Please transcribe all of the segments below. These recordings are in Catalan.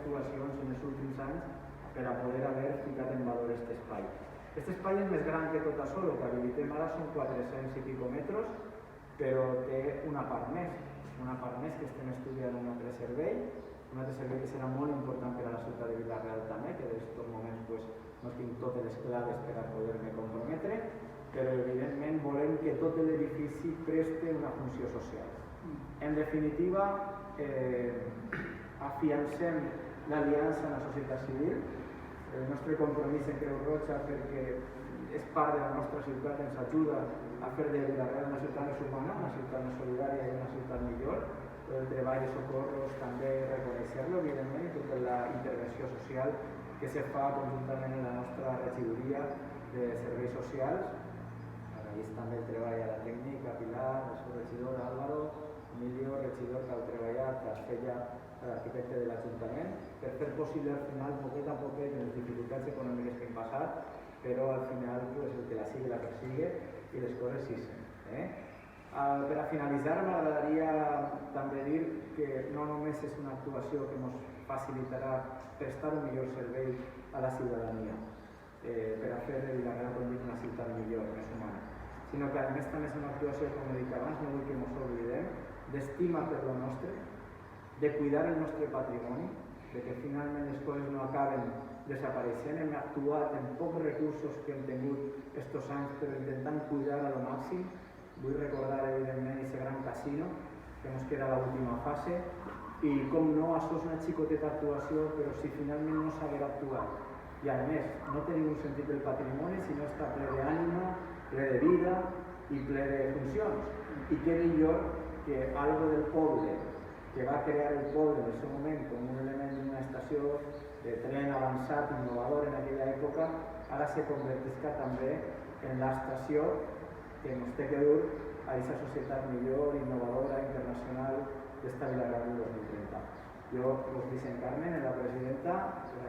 actuacions en els últims anys per a poder haver ficat en valor aquest espai. Aquest espai és més gran que tot això, el que habilitem ara són 400 i pico metres, però té una part més que estem estudiant un altre servei que serà molt important per a la ciutat de Vila-real també, que en aquests moments no tinc totes les claves per a poder-me comprometre, però evidentment volem que tot l'edifici preste una funció social. En definitiva, afiancem l'aliança amb la societat civil, el nostre compromís en Creu Roja perquè és part de la nostra ciutat, ens ajuda a fer de Vila-real una ciutat més humana, una ciutat més solidària i una ciutat millor. El treball de socorros també reconèixer-lo, evidentment, i tota la intervenció social que se fa conjuntament en la nostra regidoria de serveis socials. Agraïs també el treball a la tècnica, a Pilar, al seu regidor Álvaro, Emilio, regidor que ha treballat, que es feia l'arquitecte de l'Ajuntament, per fer possible al final, poquet a poquet, les dificultats econòmiques que hem passat, però al final el que la sigue la persigue i les coses sí sent. Per a finalitzar, m'agradaria també dir que no només és una actuació que ens facilitarà prestar un millor servei a la ciutadania, per a fer de Vila-real una ciutat millor, més humana, sinó que a més també és una actuació, com he dit abans, no vull que ens oblidem, d'estima per lo nostre, de cuidar el nostre patrimoni, de que finalment les coses no acaben desapareixent. Hem actuat en pocs recursos que hem tingut estos anys, però intentant cuidar a lo màxim. Vull recordar, evidentment, aquest gran casino, que ens queda a l'última fase, i com no, això és una xicoteta actuació, però si finalment no s'haguera actuat, i a més, no tenim un sentit del patrimoni, sinó està ple d'ànima, ple de vida i ple de funcions. I què millor que algo del poble, que va crear el poble en el seu moment com un element d'una estació de tren avançat, innovador en aquella època, ara se convertisca també en l'estació que ens té que dur a aquesta societat millor, innovadora, internacional d'esta Vila-real del 2030. Jo us deixo Carmen, la presidenta,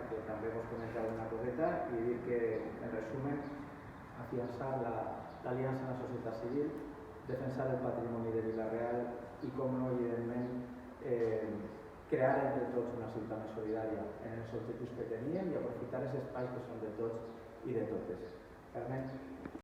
que també vos comenta una coseta, i dir que, en resumen, afiançar l'aliança amb la societat civil, defensar el patrimoni de Vila-real i, com no, evidentment, crear entre tots una ciutat més solidària en els objectius que teníem i aprofitar els espais que són de tots i de totes. Carmen.